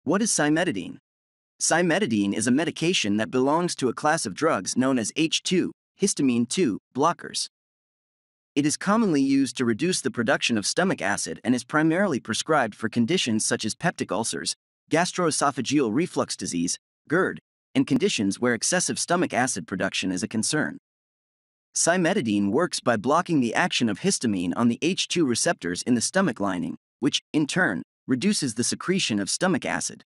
What is cimetidine? Cimetidine is a medication that belongs to a class of drugs known as H2, histamine 2, blockers. It is commonly used to reduce the production of stomach acid and is primarily prescribed for conditions such as peptic ulcers, gastroesophageal reflux disease, GERD, and conditions where excessive stomach acid production is a concern. Cimetidine works by blocking the action of histamine on the H2 receptors in the stomach lining, which, in turn, reduces the secretion of stomach acid.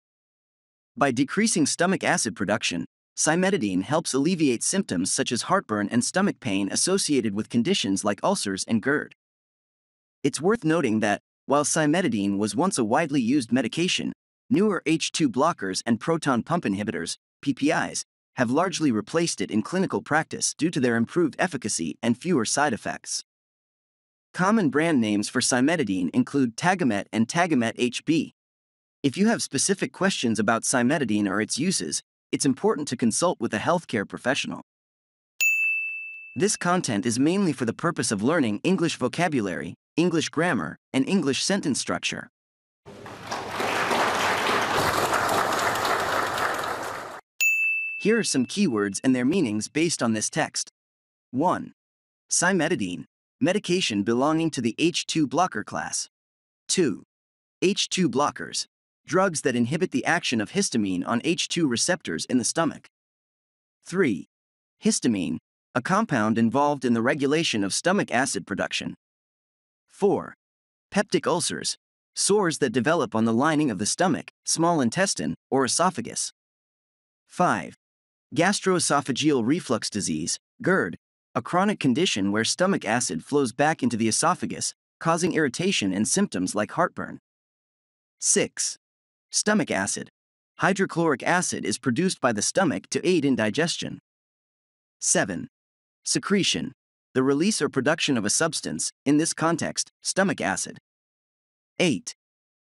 By decreasing stomach acid production, cimetidine helps alleviate symptoms such as heartburn and stomach pain associated with conditions like ulcers and GERD. It's worth noting that, while cimetidine was once a widely used medication, newer H2 blockers and proton pump inhibitors, PPIs, have largely replaced it in clinical practice due to their improved efficacy and fewer side effects. Common brand names for cimetidine include Tagamet and Tagamet HB. If you have specific questions about cimetidine or its uses, it's important to consult with a healthcare professional. This content is mainly for the purpose of learning English vocabulary, English grammar, and English sentence structure. Here are some keywords and their meanings based on this text. 1. Cimetidine, medication belonging to the H2 blocker class. 2. H2 blockers, drugs that inhibit the action of histamine on H2 receptors in the stomach. 3. Histamine, a compound involved in the regulation of stomach acid production. 4. Peptic ulcers, sores that develop on the lining of the stomach, small intestine, or esophagus. 5. Gastroesophageal reflux disease, GERD, a chronic condition where stomach acid flows back into the esophagus, causing irritation and symptoms like heartburn. 6. Stomach acid. Hydrochloric acid is produced by the stomach to aid in digestion. 7. Secretion. The release or production of a substance, in this context, stomach acid. 8.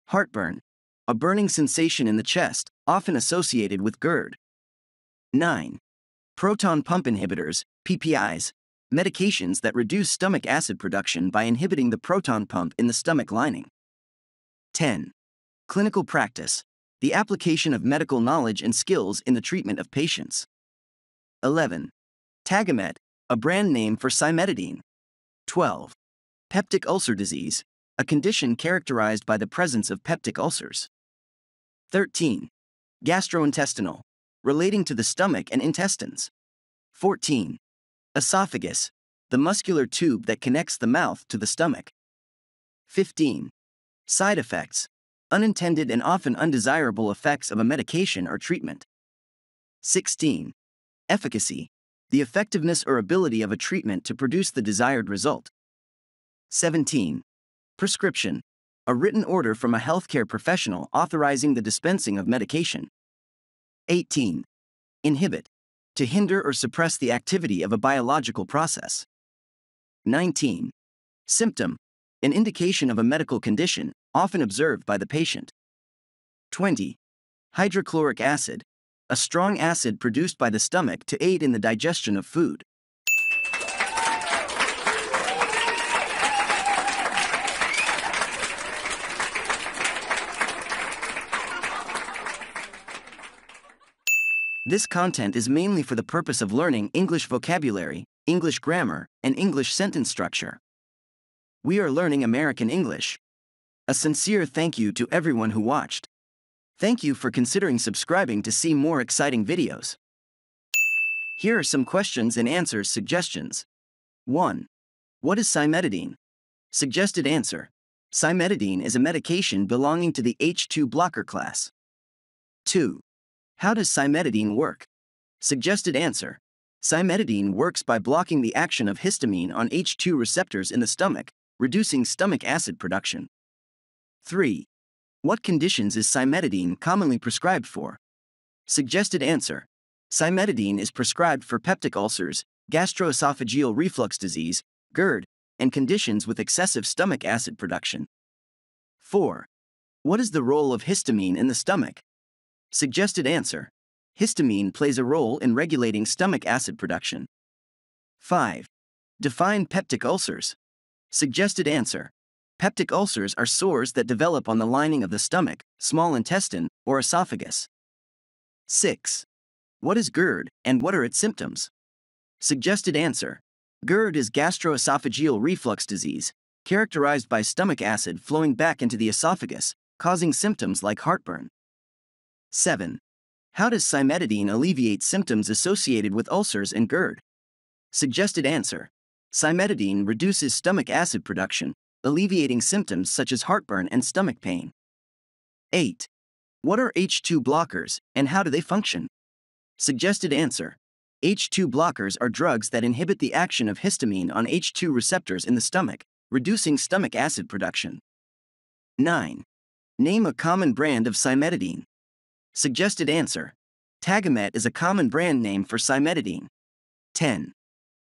Heartburn. A burning sensation in the chest, often associated with GERD. 9. Proton pump inhibitors, PPIs, medications that reduce stomach acid production by inhibiting the proton pump in the stomach lining. 10. Clinical practice, the application of medical knowledge and skills in the treatment of patients. 11. Tagamet, a brand name for cimetidine. 12. Peptic ulcer disease, a condition characterized by the presence of peptic ulcers. 13. Gastrointestinal, relating to the stomach and intestines. 14. Esophagus, the muscular tube that connects the mouth to the stomach. 15. Side effects, unintended and often undesirable effects of a medication or treatment. 16. Efficacy, the effectiveness or ability of a treatment to produce the desired result. 17. Prescription, a written order from a healthcare professional authorizing the dispensing of medication. 18. Inhibit, to hinder or suppress the activity of a biological process. 19. Symptom, an indication of a medical condition, often observed by the patient. 20. Hydrochloric acid, a strong acid produced by the stomach to aid in the digestion of food. This content is mainly for the purpose of learning English vocabulary, English grammar, and English sentence structure. We are learning American English. A sincere thank you to everyone who watched. Thank you for considering subscribing to see more exciting videos. Here are some questions and answers suggestions. 1. What is cimetidine? Suggested answer. Cimetidine is a medication belonging to the H2 blocker class. 2. How does cimetidine work? Suggested answer. Cimetidine works by blocking the action of histamine on H2 receptors in the stomach, reducing stomach acid production. 3. What conditions is cimetidine commonly prescribed for? Suggested answer. Cimetidine is prescribed for peptic ulcers, gastroesophageal reflux disease, GERD, and conditions with excessive stomach acid production. 4. What is the role of histamine in the stomach? Suggested answer. Histamine plays a role in regulating stomach acid production. 5. Define peptic ulcers. Suggested answer. Peptic ulcers are sores that develop on the lining of the stomach, small intestine, or esophagus? 6. What is GERD and what are its symptoms? Suggested answer. GERD is gastroesophageal reflux disease, characterized by stomach acid flowing back into the esophagus, causing symptoms like heartburn. 7. How does cimetidine alleviate symptoms associated with ulcers and GERD? Suggested answer. Cimetidine reduces stomach acid production, alleviating symptoms such as heartburn and stomach pain. 8. What are H2 blockers and how do they function? Suggested answer. H2 blockers are drugs that inhibit the action of histamine on H2 receptors in the stomach, reducing stomach acid production. 9. Name a common brand of cimetidine. Suggested answer. Tagamet is a common brand name for cimetidine. 10.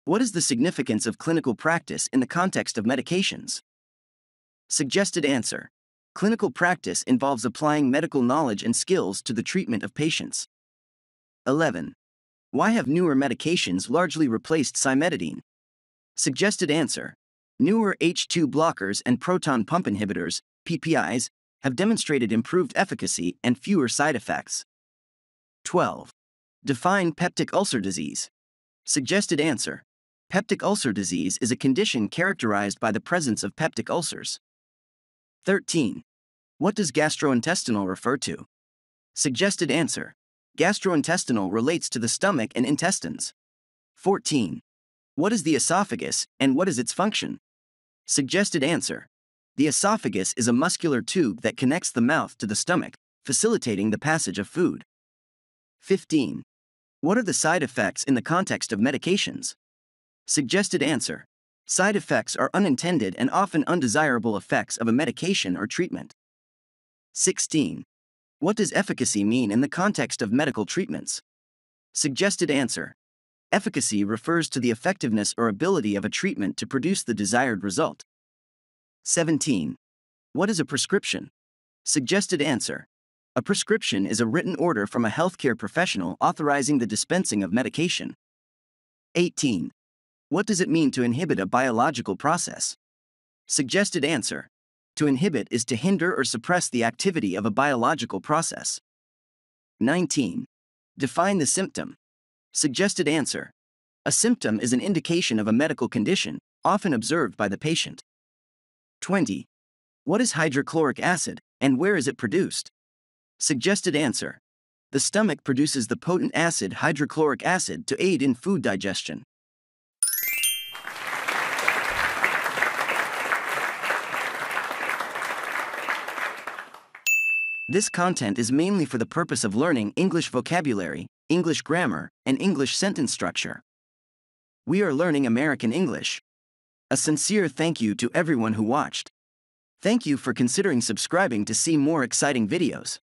What is the significance of clinical practice in the context of medications? Suggested answer. Clinical practice involves applying medical knowledge and skills to the treatment of patients. 11. Why have newer medications largely replaced cimetidine? Suggested answer. Newer H2 blockers and proton pump inhibitors, PPIs, have demonstrated improved efficacy and fewer side effects. 12. Define peptic ulcer disease. Suggested answer. Peptic ulcer disease is a condition characterized by the presence of peptic ulcers. 13. What does gastrointestinal refer to? Suggested answer. Gastrointestinal relates to the stomach and intestines. 14. What is the esophagus and what is its function? Suggested answer. The esophagus is a muscular tube that connects the mouth to the stomach, facilitating the passage of food. 15. What are the side effects in the context of medications? Suggested answer. Side effects are unintended and often undesirable effects of a medication or treatment. 16. What does efficacy mean in the context of medical treatments? Suggested answer. Efficacy refers to the effectiveness or ability of a treatment to produce the desired result. 17. What is a prescription? Suggested answer. A prescription is a written order from a healthcare professional authorizing the dispensing of medication. 18. What does it mean to inhibit a biological process? Suggested answer. To inhibit is to hinder or suppress the activity of a biological process. 19. Define the symptom. Suggested answer. A symptom is an indication of a medical condition, often observed by the patient. 20. What is hydrochloric acid, and where is it produced? Suggested answer. The stomach produces the potent acid hydrochloric acid to aid in food digestion. This content is mainly for the purpose of learning English vocabulary, English grammar, and English sentence structure. We are learning American English. A sincere thank you to everyone who watched. Thank you for considering subscribing to see more exciting videos.